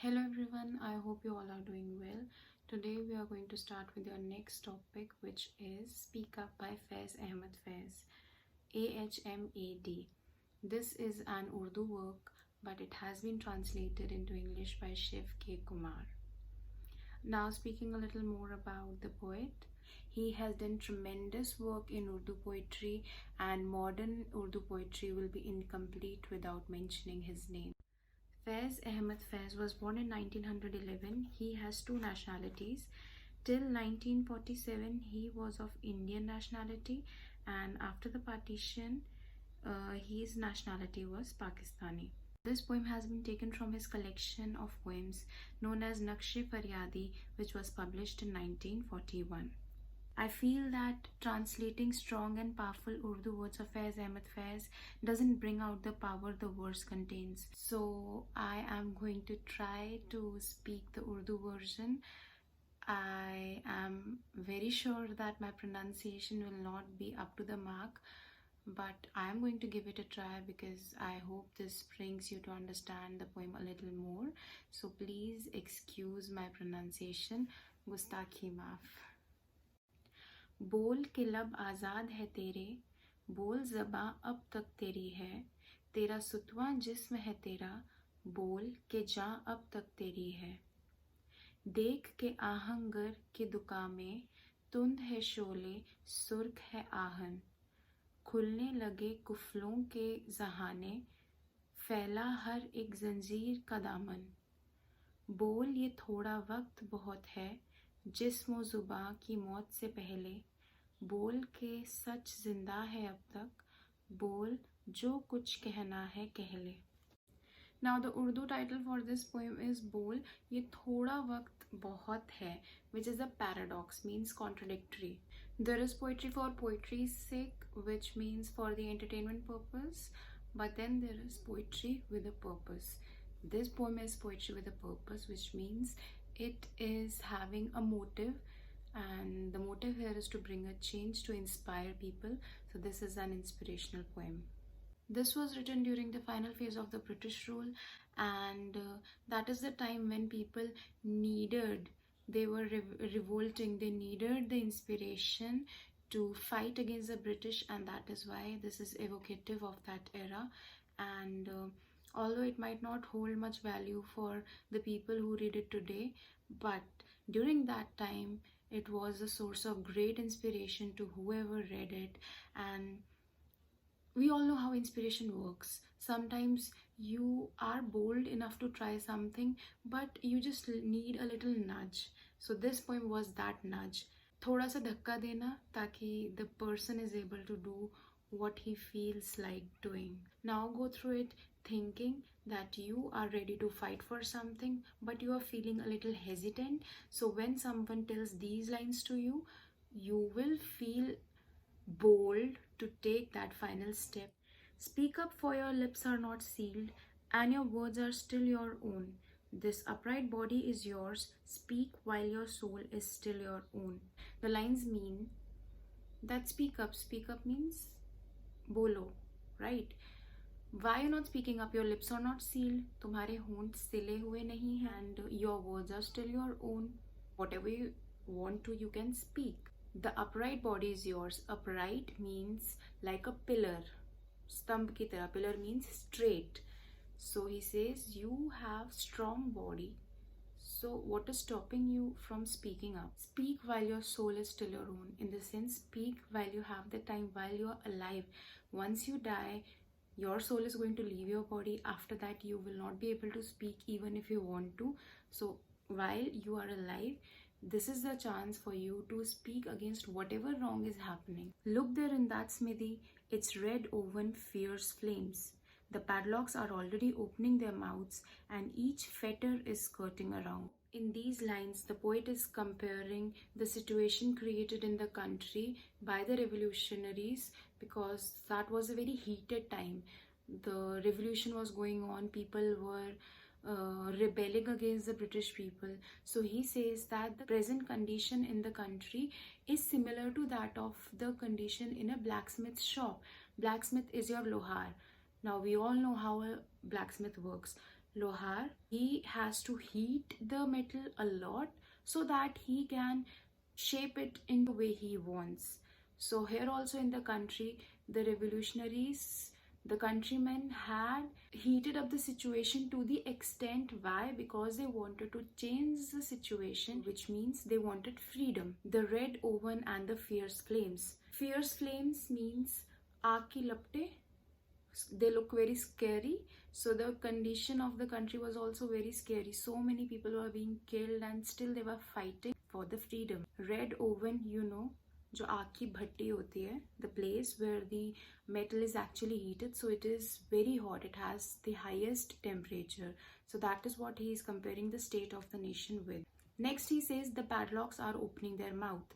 Hello everyone, I hope you all are doing well. Today we are going to start with your next topic, which is Speak Up by Faiz Ahmad Faiz, AHMAD. This is an Urdu work, but it has been translated into English by Shiv K Kumar. Now, speaking a little more about the poet, he has done tremendous work in Urdu poetry, and modern Urdu poetry will be incomplete without mentioning his name. Faiz Ahmad Faiz was born in 1911. He has two nationalities. Till 1947, he was of Indian nationality, and after the partition, his nationality was Pakistani. This poem has been taken from his collection of poems known as Naqsh Faryadi, which was published in 1941. I feel that translating strong and powerful Urdu words of Faiz Ahmad Faiz doesn't bring out the power the verse contains. So I am going to try to speak the Urdu version. I am very sure that my pronunciation will not be up to the mark, but I am going to give it a try because I hope this brings you to understand the poem a little more. So please excuse my pronunciation. Gustakhi maaf. बोल के लब आज़ाद है तेरे, बोल ज़बां अब तक तेरी है, तेरा सुतवां जिस्म है तेरा, बोल के जां अब तक तेरी है. देख के आहंगर के दुका में, तुंद है शोले सुर्ख है आहन, खुलने लगे कुफलों के जहाने, फैला हर एक जंजीर का दामन. बोल ये थोड़ा वक्त बहुत है, जिस्म ज़ुबां की मौत से पहले, बोल के सच जिंदा है अब तक, बोल जो कुछ कहना है कह ले. Now the Urdu title for this poem is बोल ये थोड़ा वक्त बहुत है, which is a paradox, means contradictory. There is poetry for poetry's sake, which means for the entertainment purpose, but then there is poetry with a purpose. This poem is poetry with a purpose, which means it is having a motive, and the motive here is to bring a change, to inspire people. So this is an inspirational poem. This was written during the final phase of the British rule, and that is the time when people needed, they were revolting, they needed the inspiration to fight against the British, and that is why this is evocative of that era. And although it might not hold much value for the people who read it today, but during that time it was a source of great inspiration to whoever read it. And we all know how inspiration works. Sometimes you are bold enough to try something, but you just need a little nudge. So this poem was that nudge. थोड़ा सा धक्का देना ताकि the person is able to do what he feels like doing. Now go through it thinking that you are ready to fight for something, but you are feeling a little hesitant. So when someone tells these lines to you, you will feel bold to take that final step. Speak up, for your lips are not sealed, and your words are still your own. This upright body is yours. Speak while your soul is still your own. The lines mean that speak up. Speak up means bolo, right? Why you're not speaking up? Your lips are not sealed. तुम्हारे होंठ सिले हुए नहीं हैं, and your words are still your own. Whatever you want to, you can speak. The upright body is yours. Upright means like a pillar, स्तंभ की तरह. Pillar means straight. So he says you have strong body. So what is stopping you from speaking up? Speak while your soul is still your own. In the sense, speak while you have the time, while you are alive. Once you die, your soul is going to leave your body. After that, you will not be able to speak even if you want to. So while you are alive, this is the chance for you to speak against whatever wrong is happening. Look there in that smithy, its red oven fierce flames. The padlocks are already opening their mouths, and each fetter is skirting around. In these lines, the poet is comparing the situation created in the country by the revolutionaries, because that was a very heated time. The revolution was going on, people were rebelling against the British people. So he says that the present condition in the country is similar to that of the condition in a blacksmith shop. Blacksmith is your lohar. Now we all know how a blacksmith works. lohar. He has to heat the metal a lot so that he can shape it in the way he wants. So here also in the country, the revolutionaries, the countrymen had heated up the situation to the extent. Why? Because they wanted to change the situation, which means they wanted freedom. The red oven and the fierce flames. Fierce flames means aag ki lapte. They look very scary. So the condition of the country was also very scary. So many people were being killed and still they were fighting for the freedom. Red oven, you know, जो आग की भट्टी होती है, the place where the metal is actually heated, so it is very hot, it has the highest temperature. So that is what he is comparing the state of the nation with. Next he says the padlocks are opening their mouth.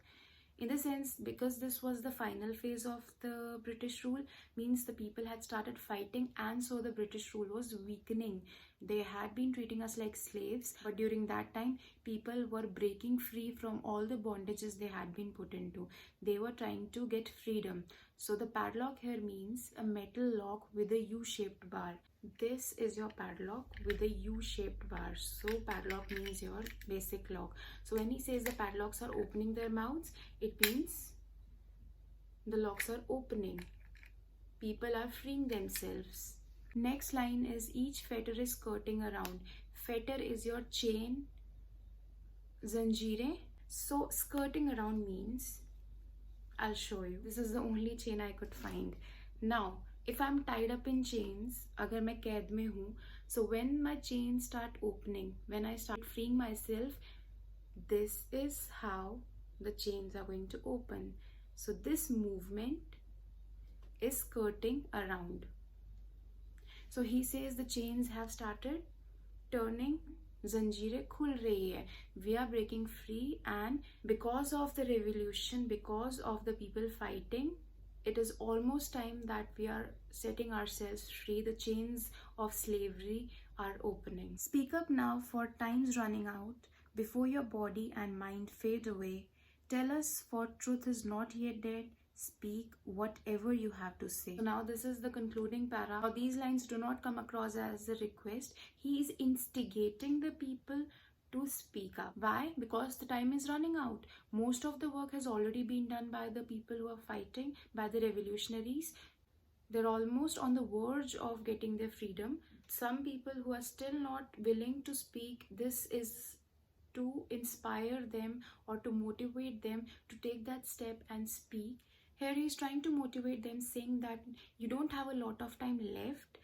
In the sense, because this was the final phase of the British rule, means the people had started fighting, and so the British rule was weakening. They had been treating us like slaves, but during that time people were breaking free from all the bondages they had been put into. They were trying to get freedom. So the padlock here means a metal lock with a U-shaped bar. This is your padlock with a U-shaped bar. So padlock means your basic lock. So when he says the padlocks are opening their mouths, it means the locks are opening. People are freeing themselves. Next line is each fetter is skirting around. Fetter is your chain, zanjeere. So skirting around means, I'll show you. This is the only chain I could find. Now, if I'm tied up in chains, agar मैं कैद में हूँ, so when my chains start opening, when I start freeing myself, this is how the chains are going to open. So this movement is skirting around. So he says the chains have started turning, zanjeere khul rahi hai. We are breaking free, and because of the revolution, because of the people fighting, it is almost time that we are setting ourselves free. The chains of slavery are opening. Speak up now, for time's running out, before your body and mind fade away. Tell us, for truth is not yet dead. Speak whatever you have to say. So now this is the concluding para. Now these lines do not come across as a request. He is instigating the people to speak up. Why? Because the time is running out. Most of the work has already been done by the people who are fighting, by the revolutionaries. They're almost on the verge of getting their freedom. Some people who are still not willing to speak, this is to inspire them or to motivate them to take that step and speak. Here he is trying to motivate them, saying that you don't have a lot of time left.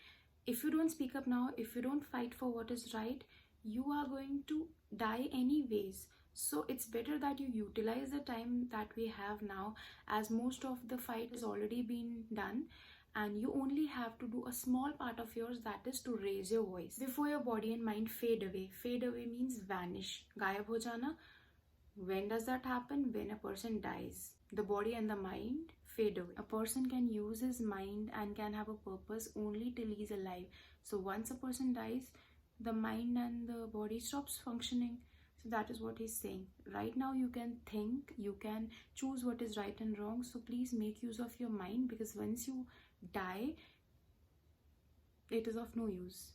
If you don't speak up now, if you don't fight for what is right, you are going to die anyways. So it's better that you utilize the time that we have now, as most of the fight has already been done, and you only have to do a small part of yours, that is to raise your voice. Before your body and mind fade away. Fade away means vanish, gayab ho jana. When does that happen? When a person dies. The body and the mind fade away. A person can use his mind and can have a purpose only till he's alive. So once a person dies, the mind and the body stops functioning. So that is what he's saying. Right now you can think, you can choose what is right and wrong. So please make use of your mind, because once you die, it is of no use.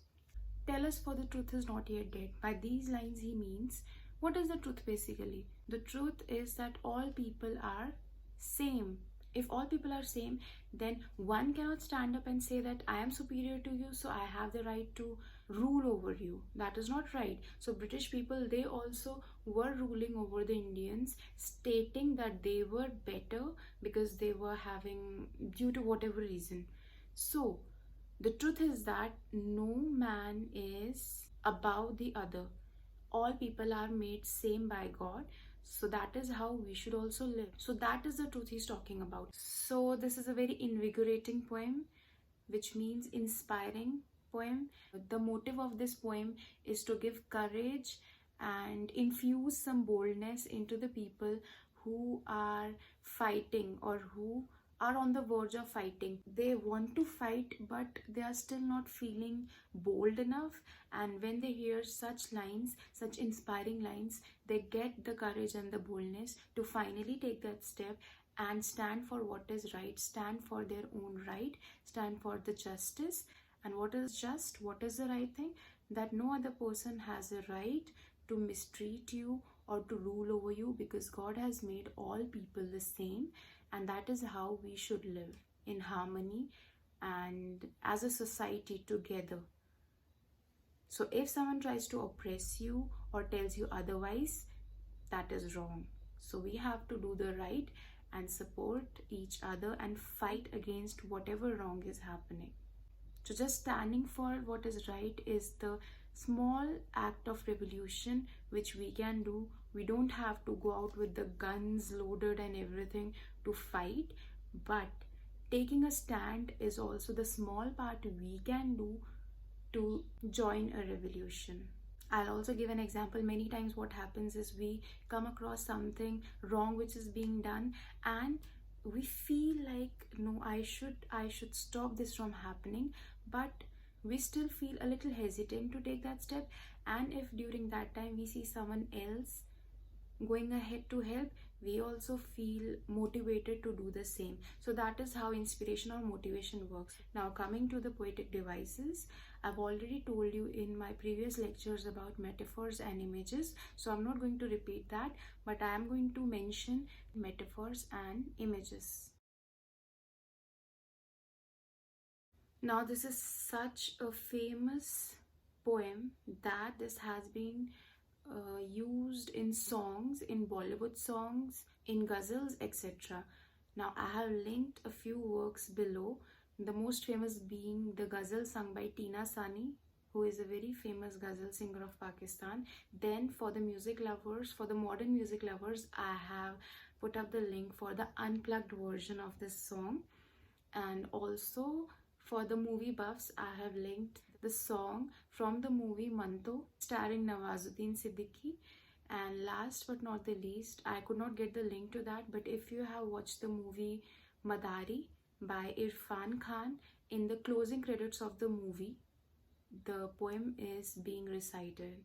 Tell us, for the truth is not yet dead. By these lines he means, what is the truth basically? The truth is that all people are same. If all people are same, then one cannot stand up and say that I am superior to you, so I have the right to rule over you. That is not right. So British people, they also were ruling over the Indians, stating that they were better because they were having, due to whatever reason. So the truth is that no man is above the other. All people are made same by God. So that is how we should also live. So that is the truth he's talking about. So this is a very invigorating poem, which means inspiring poem. The motive of this poem is to give courage and infuse some boldness into the people who are fighting or who are on the verge of fighting. They want to fight, but they are still not feeling bold enough. And when they hear such lines, such inspiring lines, they get the courage and the boldness to finally take that step and stand for what is right, stand for their own right, stand for the justice. And what is just, what is the right thing? that no other person has a right to mistreat you or to rule over you, because God has made all people the same, and that is how we should live in harmony and as a society together. So if someone tries to oppress you or tells you otherwise, that is wrong. So we have to do the right and support each other and fight against whatever wrong is happening. So just standing for what is right is the small act of revolution which we can do. We don't have to go out with the guns loaded and everything to fight, but taking a stand is also the small part we can do to join a revolution. I'll also give an example. Many times what happens is we come across something wrong which is being done, and we feel like, no, I should stop this from happening, but we still feel a little hesitant to take that step. And if during that time we see someone else going ahead to help, we also feel motivated to do the same. So that is how inspiration or motivation works. Now coming to the poetic devices, I've already told you in my previous lectures about metaphors and images, so I'm not going to repeat that, but I am going to mention metaphors and images. Now this is such a famous poem that this has been used in songs, in Bollywood songs, in ghazals, etc. Now I have linked a few works below, the most famous being the ghazal sung by Sani, who is a very famous ghazal singer of Pakistan. Then for the music lovers, for the modern music lovers, I have put up the link for the unplugged version of this song. And also for the movie buffs, I have linked the song from the movie Manto, starring Nawazuddin Siddiqui. And last but not the least, I could not get the link to that, but if you have watched the movie Madari by Irfan Khan, in the closing credits of the movie, the poem is being recited.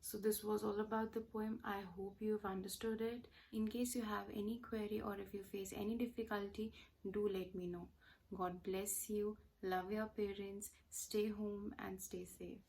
So this was all about the poem. I hope you've understood it. In case you have any query or if you face any difficulty, do let me know. God bless you. Love your parents. Stay home and stay safe.